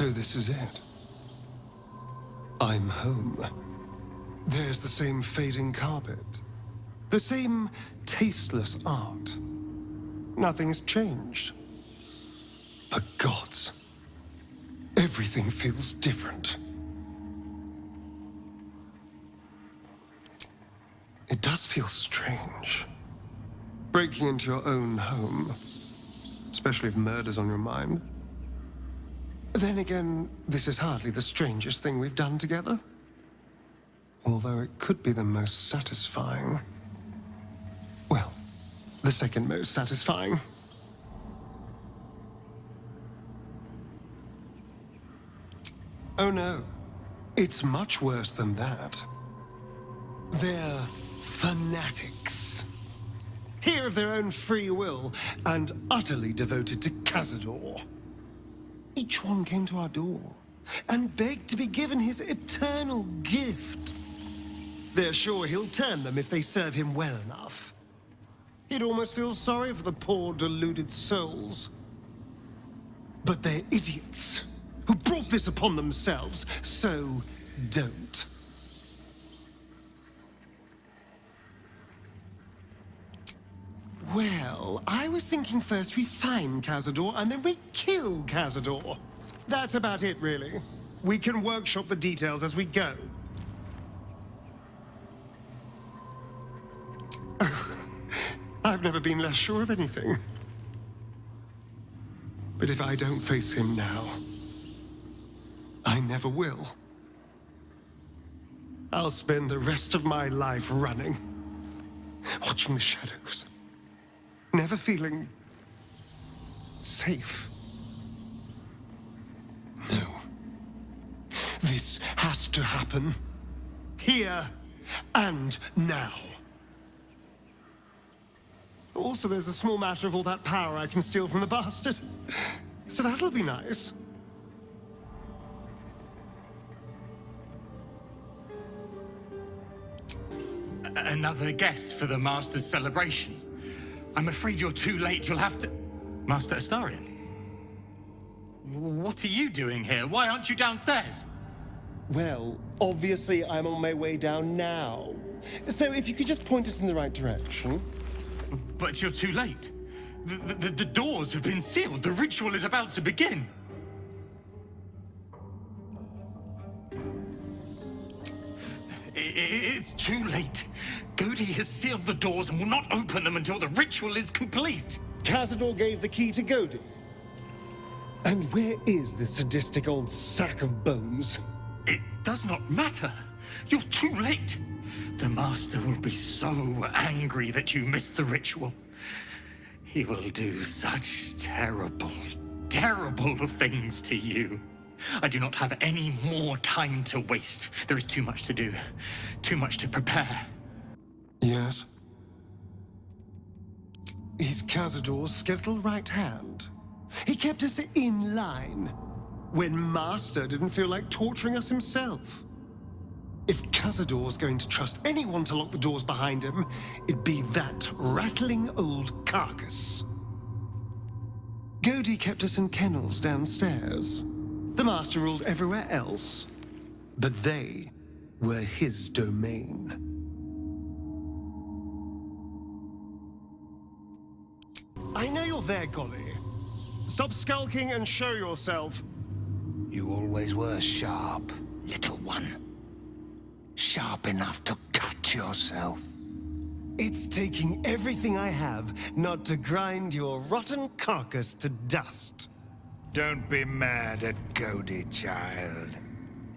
So this is it. I'm home. There's the same fading carpet. The same tasteless art. Nothing's changed. But gods, everything feels different. It does feel strange. Breaking into your own home, especially if murder's on your mind. Then again, this is hardly the strangest thing we've done together. Although it could be the most satisfying. Well, the second most satisfying. Oh no, it's much worse than that. They're fanatics. Here of their own free will, and utterly devoted to Cazador. Each one came to our door, and begged to be given his eternal gift. They're sure he'll turn them if they serve him well enough. He'd almost feel sorry for the poor, deluded souls. But they're idiots, who brought this upon themselves, so don't. Well, I was thinking first we find Cazador, and then we kill Cazador. That's about it, really. We can workshop the details as we go. I've never been less sure of anything. But if I don't face him now, I never will. I'll spend the rest of my life running, watching the shadows, never feeling safe. No. This has to happen. Here and now. Also, there's a small matter of all that power I can steal from the bastard. So that'll be nice. Another guest for the Master's celebration. I'm afraid you're too late. You'll have to... Master Astarion? What are you doing here? Why aren't you downstairs? Well, obviously I'm on my way down now. So if you could just point us in the right direction. But you're too late. The doors have been sealed. The ritual is about to begin. It's too late. Godi has sealed the doors and will not open them until the ritual is complete. Cazador gave the key to Godi. And where is this sadistic old sack of bones? It does not matter. You're too late. The Master will be so angry that you missed the ritual. He will do such terrible, terrible things to you. I do not have any more time to waste. There is too much to do, too much to prepare. Yes? He's Cazador's skeletal right hand. He kept us in line, when Master didn't feel like torturing us himself. If Cazador's going to trust anyone to lock the doors behind him, it'd be that rattling old carcass. Godi kept us in kennels downstairs. The Master ruled everywhere else, but they were his domain. I know you're there, Golly. Stop skulking and show yourself. You always were sharp, little one. Sharp enough to cut yourself. It's taking everything I have not to grind your rotten carcass to dust. Don't be mad at Godi, child.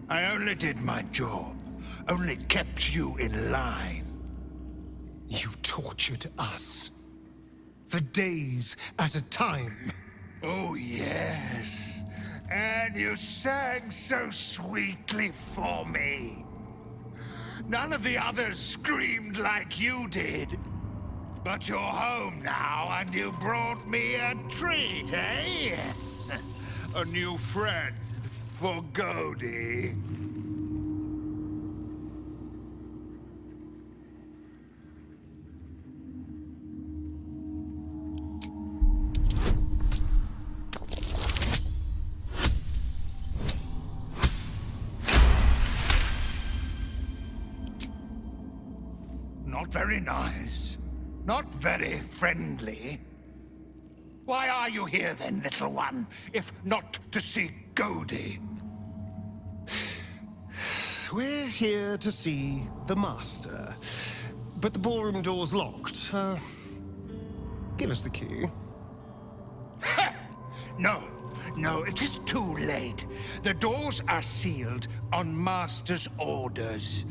I only did my job. Only kept you in line. You tortured us. For days at a time. Oh, yes. And you sang so sweetly for me. None of the others screamed like you did. But you're home now, and you brought me a treat, eh? A new friend for Godi. very nice. Not very friendly. Why are you here then, little one, if not to see Godi? We're here to see the Master. But the ballroom door's locked. Give us the key. No, it is too late. The doors are sealed on Master's orders.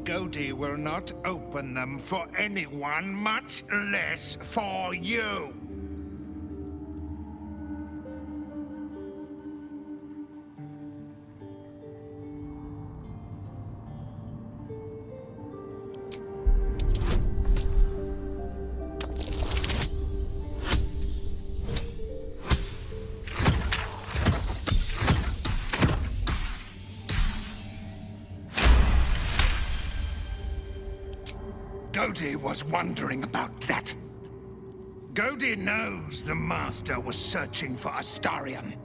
Godi will not open them for anyone, much less for you. Godi was wondering about that. Godi knows the Master was searching for Astarion.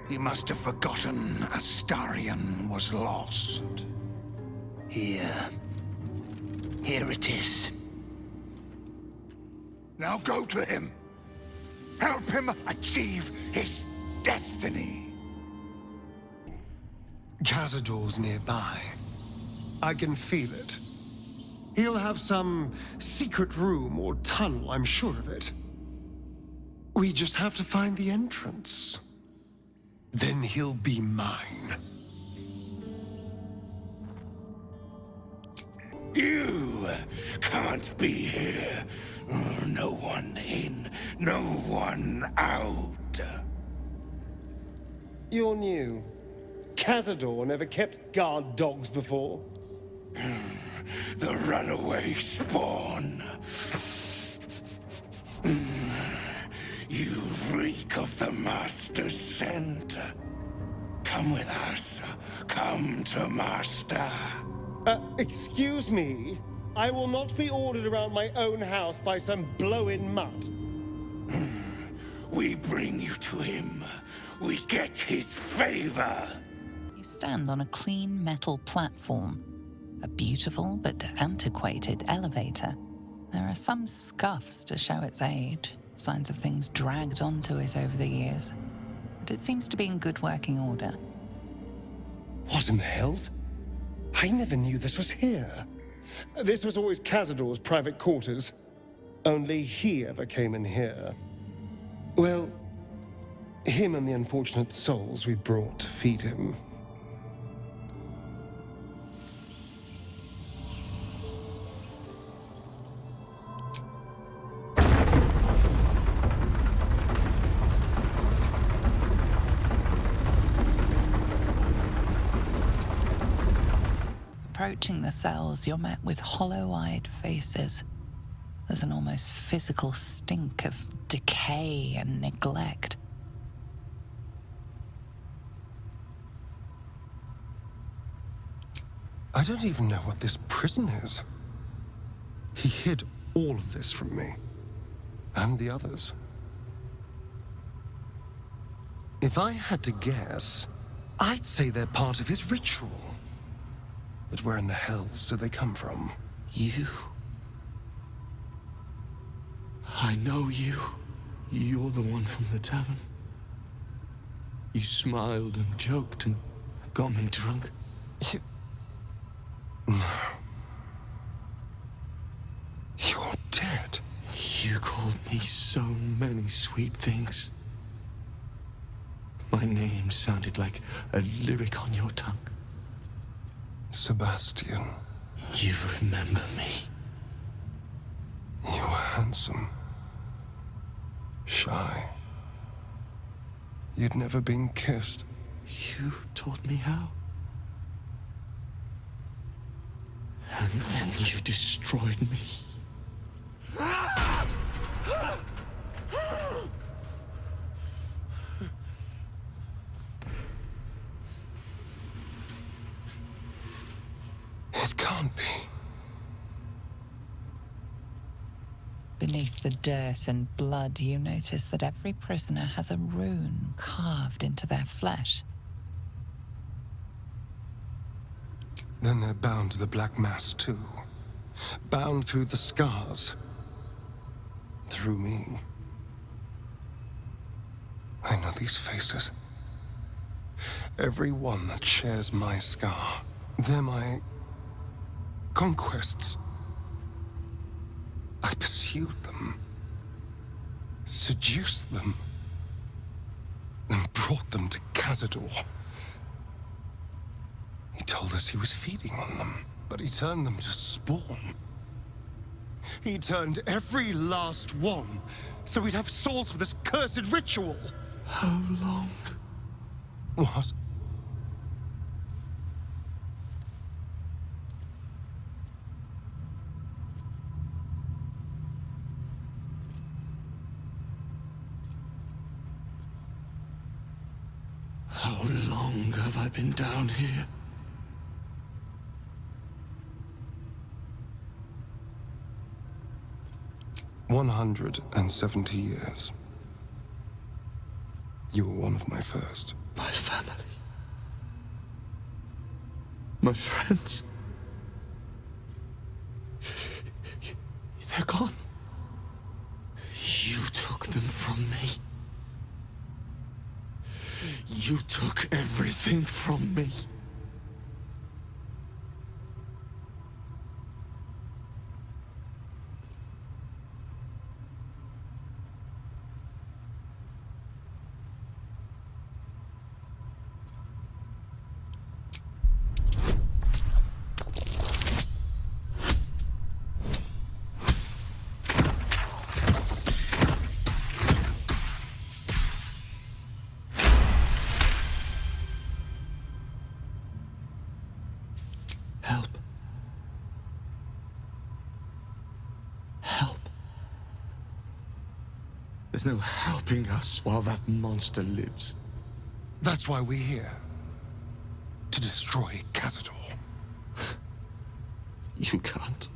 He must have forgotten Astarion was lost. Here it is. Now go to him. Help him achieve his destiny. Cazador's nearby. I can feel it. He'll have some secret room or tunnel, I'm sure of it. We just have to find the entrance. Then he'll be mine. You can't be here. No one in, no one out. You're new. Cazador never kept guard dogs before. The runaway spawn. You reek of the Master's scent. Come with us. Come to Master. Excuse me? I will not be ordered around my own house by some blow-in mutt. We bring you to him. We get his favor. You stand on a clean metal platform. A beautiful but antiquated elevator. There are some scuffs to show its age, signs of things dragged onto it over the years. But it seems to be in good working order. What in the hells? I never knew this was here. This was always Cazador's private quarters. Only he ever came in here. Well, him and the unfortunate souls we brought to feed him. Approaching the cells, you're met with hollow-eyed faces. There's an almost physical stink of decay and neglect. I don't even know what this prison is. He hid all of this from me. And the others. If I had to guess, I'd say they're part of his ritual. But where in the hells do they come from? You? I know you. You're the one from the tavern. You smiled and joked and got me drunk. No. You're dead. You called me so many sweet things. My name sounded like a lyric on your tongue. Sebastian. You remember me. You were handsome. Shy. You'd never been kissed. You taught me how. And then you destroyed me. It can't be. Beneath the dirt and blood, you notice that every prisoner has a rune carved into their flesh. Then they're bound to the Black Mass too. bound through the scars. Through me. I know these faces. Every one that shares my scar. They're my conquests. I pursued them, seduced them, and brought them to Cazador. He told us he was feeding on them, but he turned them to spawn. He turned every last one, so we'd have souls for this cursed ritual. How long? What? How long have I been down here? "170 years. You were one of my first. My family. My friends. They're gone. You took them from me. You took everything from me. Help. Help. There's no helping us while that monster lives. That's why we're here. To destroy Cazador. You can't.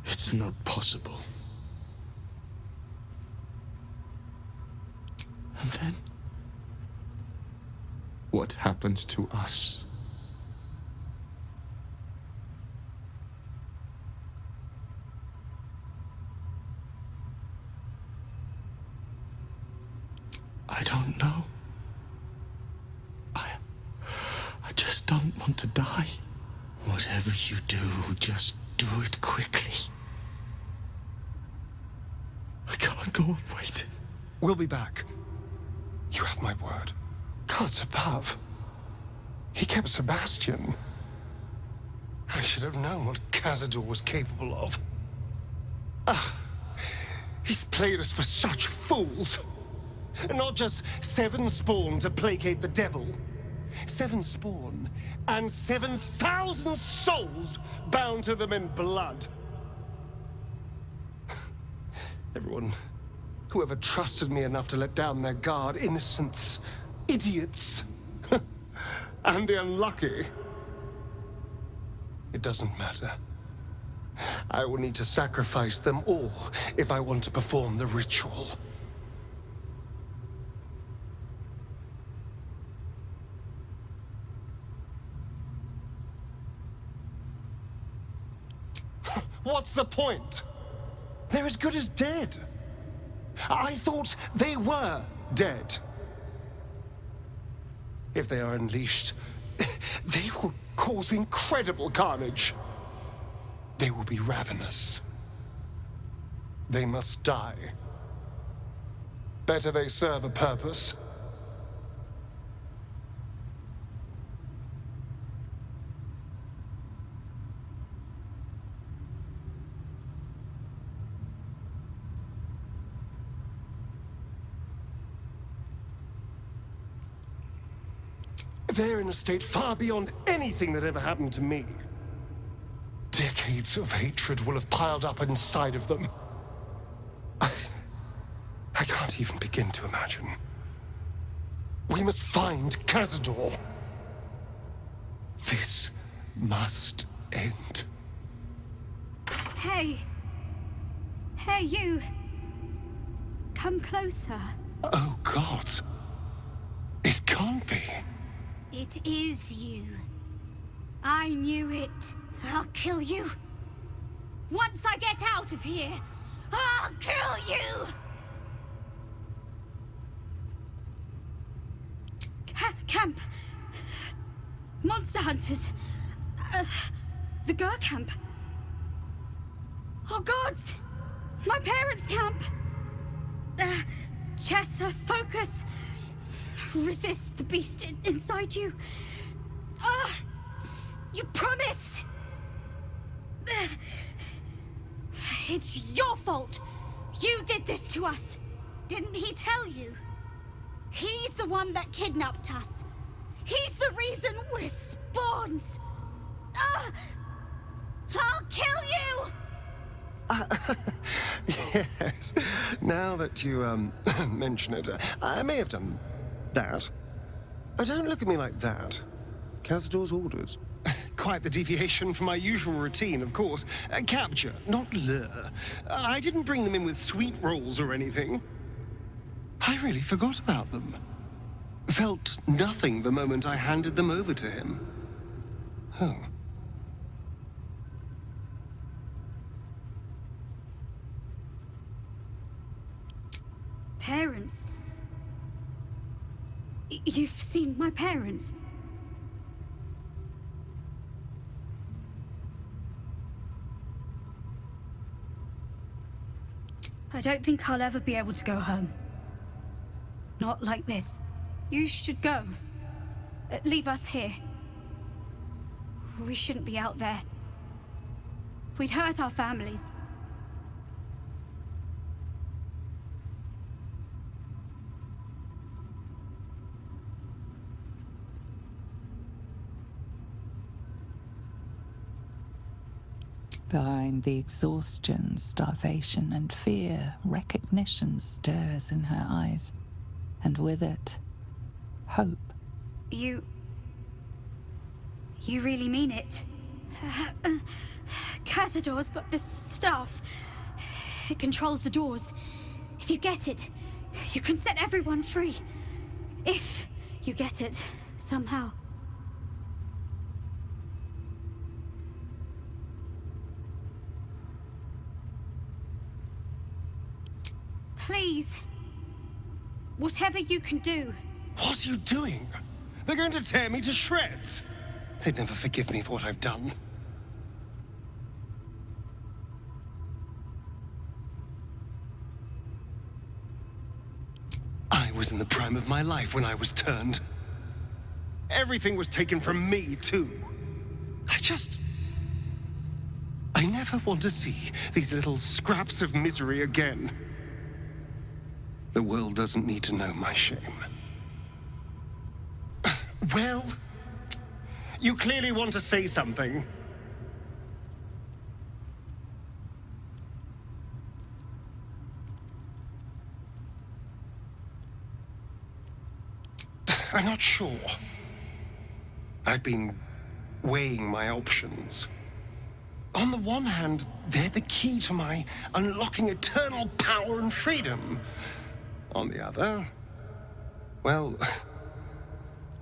It's not possible. And then? What happens to us? I don't know. I just don't want to die. Whatever you do, just do it quickly. I can't go on waiting. We'll be back. You have my word. Gods above. He kept Sebastian. I should have known what Cazador was capable of. He's played us for such fools. Not just 7 spawn to placate the devil. 7 spawn and 7,000 souls bound to them in blood. Everyone, whoever trusted me enough to let down their guard, innocents, idiots, and the unlucky. It doesn't matter. I will need to sacrifice them all if I want to perform the ritual. What's the point? They're as good as dead. I thought they were dead. If they are unleashed, they will cause incredible carnage. They will be ravenous. They must die. Better they serve a purpose. They're in a state far beyond anything that ever happened to me. Decades of hatred will have piled up inside of them. I can't even begin to imagine. We must find Cazador. This must end. Hey! Hey, you! Come closer. Oh, God. It can't be. It is you. I knew it. I'll kill you. Once I get out of here, I'll kill you! Camp. Monster hunters. The Gur camp. Oh gods! My parents' camp! Chessa, focus! Resist the beast inside you. You promised! It's your fault! You did this to us! Didn't he tell you? He's the one that kidnapped us. He's the reason we're spawns! I'll kill you! Yes. Now that you, mention it, I may have done that. Don't look at me like that. Cazador's orders. Quite the deviation from my usual routine, of course. Capture, not lure. I didn't bring them in with sweet rolls or anything. I really forgot about them. Felt nothing the moment I handed them over to him. Oh. Parents? You've seen my parents? I don't think I'll ever be able to go home. Not like this. You should go. Leave us here. We shouldn't be out there. We'd hurt our families. Behind the exhaustion, starvation, and fear, recognition stirs in her eyes, and with it, hope. You really mean it? Cazador's got this stuff. It controls the doors. If you get it, you can set everyone free. If you get it, somehow. Please. Whatever you can do. What are you doing? They're going to tear me to shreds. They'd never forgive me for what I've done. I was in the prime of my life when I was turned. Everything was taken from me, too. I never want to see these little scraps of misery again. The world doesn't need to know my shame. Well, you clearly want to say something. I'm not sure. I've been weighing my options. On the one hand, they're the key to my unlocking eternal power and freedom. On the other, well,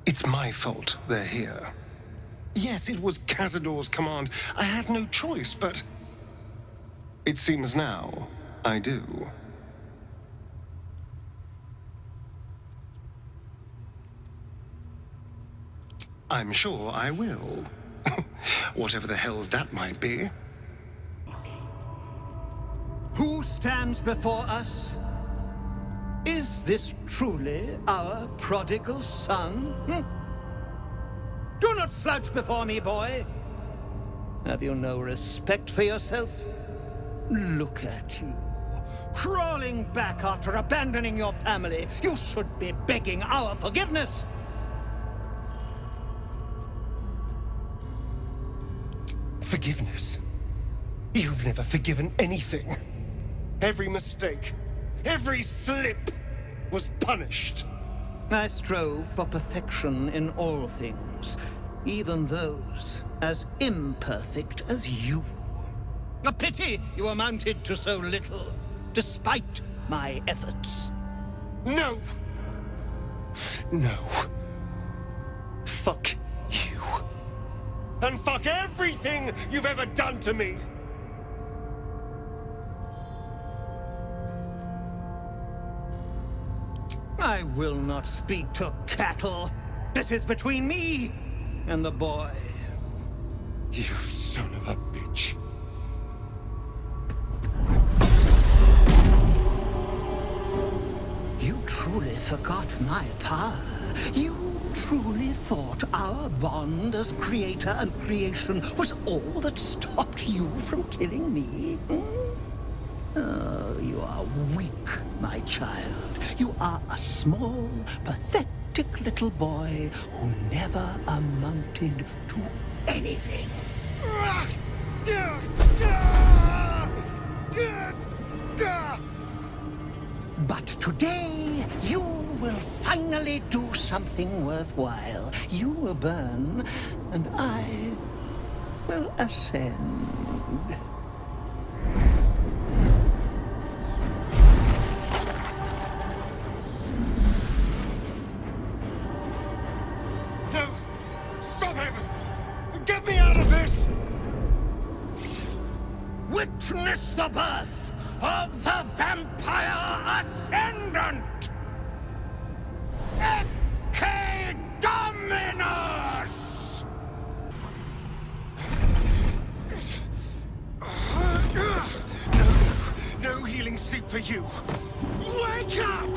it's my fault they're here. Yes, it was Cazador's command. I had no choice, but it seems now I do. I'm sure I will. Whatever the hell's that might be. Who stands before us? Is this truly our prodigal son? Do not slouch before me, boy. Have you no respect for yourself? Look at you, crawling back after abandoning your family. You should be begging our forgiveness. Forgiveness? You've never forgiven anything. Every mistake, every slip was punished. I strove for perfection in all things, even those as imperfect as you. A pity you amounted to so little, despite my efforts. No! No. Fuck you. And fuck everything you've ever done to me! I will not speak to cattle. This is between me and the boy. You son of a bitch. You truly forgot my power. You truly thought our bond as creator and creation was all that stopped you from killing me? Oh, you are weak, my child. You are a small, pathetic little boy who never amounted to anything. But today, you will finally do something worthwhile. You will burn, and I will ascend. No! Stop him! Get me out of this! Witness the birth of the Vampire Ascendant! Ecce Dominus! No healing sleep for you! Wake up!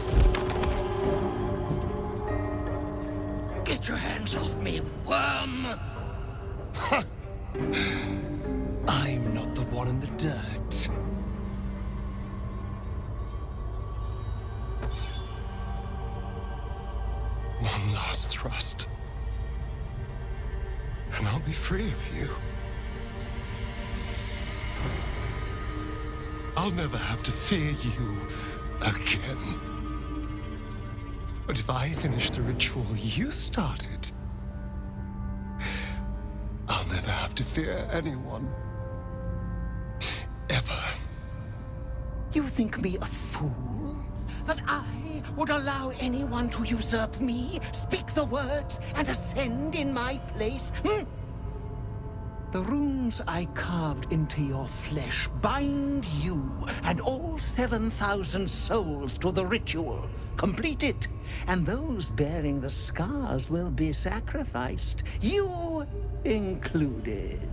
Get your hands off me, worm! I'm not the one in the dirt. One last thrust. And I'll be free of you. I'll never have to fear you again. But if I finish the ritual you started, I'll never have to fear anyone. Ever. You think me a fool? That I would allow anyone to usurp me, speak the words, and ascend in my place? The runes I carved into your flesh bind you and all 7,000 souls to the ritual. Complete it, and those bearing the scars will be sacrificed, you included.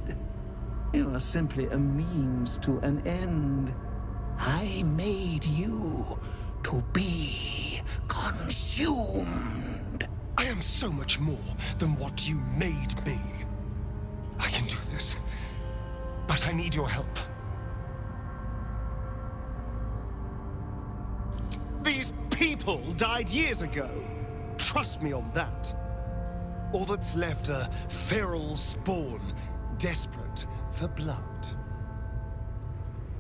You are simply a means to an end. I made you to be consumed. I am so much more than what you made me. I can do this, but I need your help. These people died years ago. Trust me on that. All that's left are feral spawn, desperate for blood.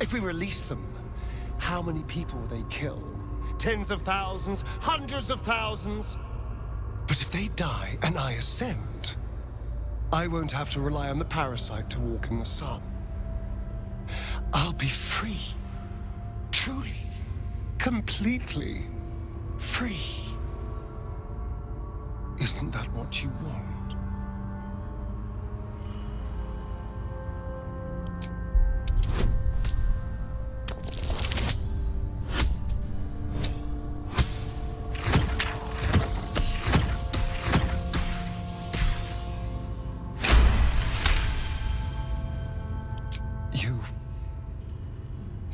If we release them, how many people will they kill? Tens of thousands, hundreds of thousands? But if they die and I ascend, I won't have to rely on the parasite to walk in the sun. I'll be free. Truly. Completely free. Isn't that what you want?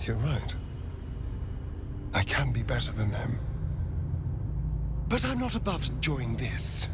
You're right. I can be better than them. But I'm not above enjoying this.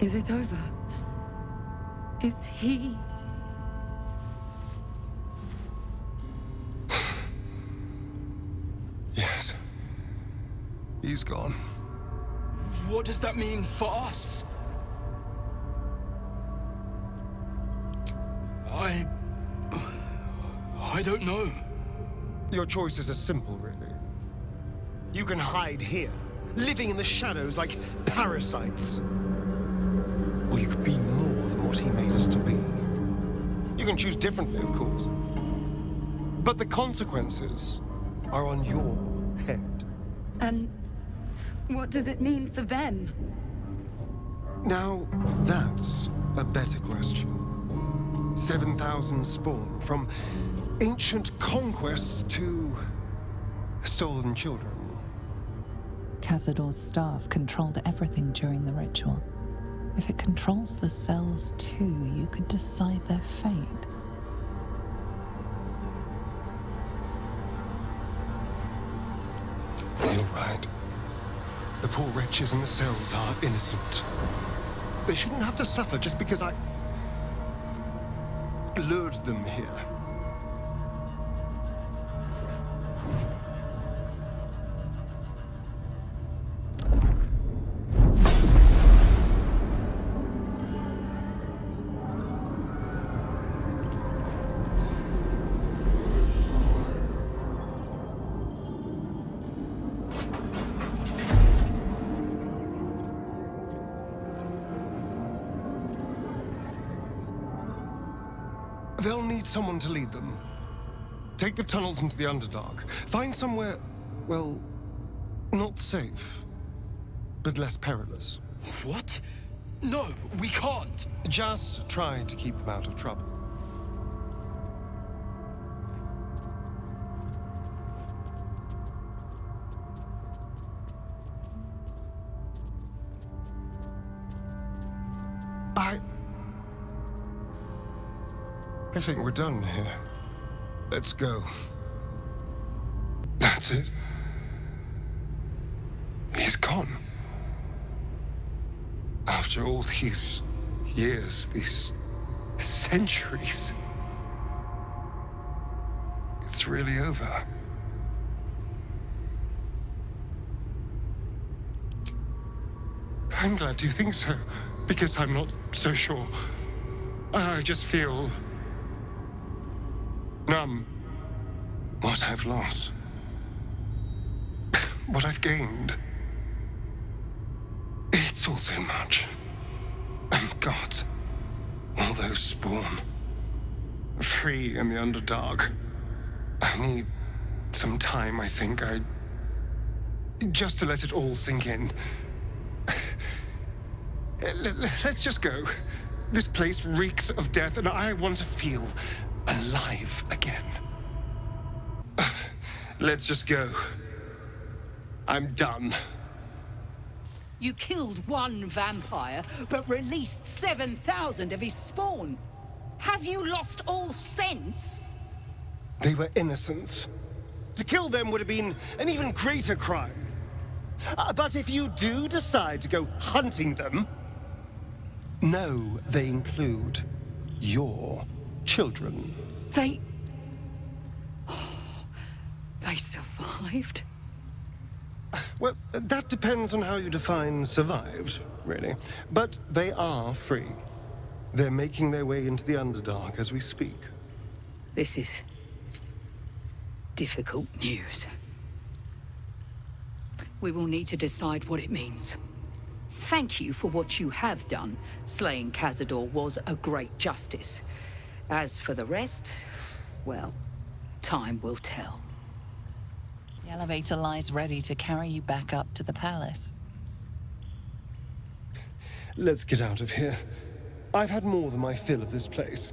Is it over? Is he... Yes. He's gone. What does that mean for us? I don't know. Your choices are simple, really. You can hide here, living in the shadows like parasites. Or you could be more than what he made us to be. You can choose differently, of course. But the consequences are on your head. And what does it mean for them? Now, that's a better question. 7,000 spawn, from ancient conquests to stolen children. Cazador's staff controlled everything during the ritual. If it controls the cells too, you could decide their fate. You're right. The poor wretches in the cells are innocent. They shouldn't have to suffer just because I lured them here. They'll need someone to lead them. Take the tunnels into the Underdark. Find somewhere, well, not safe, but less perilous. What? No, we can't. Just try to keep them out of trouble. I think we're done here. Let's go. That's it. He's gone. After all these years, these centuries, it's really over. I'm glad you think so, because I'm not so sure. I just feel numb. What I've lost. What I've gained. It's all so much. And God, all those spawn. Free in the Underdark. I need some time, I think. Just to let it all sink in. Let's just go. This place reeks of death, and I want to feel alive again. Let's just go. I'm done. You killed one vampire, but released 7,000 of his spawn. Have you lost all sense? They were innocents. To kill them would have been an even greater crime. But if you do decide to go hunting them, know they include your children. They survived? Well, that depends on how you define survived, really. But they are free. They're making their way into the Underdark as we speak. This is difficult news. We will need to decide what it means. Thank you for what you have done. Slaying Cazador was a great justice. As for the rest, well, time will tell. The elevator lies ready to carry you back up to the palace. Let's get out of here. I've had more than my fill of this place.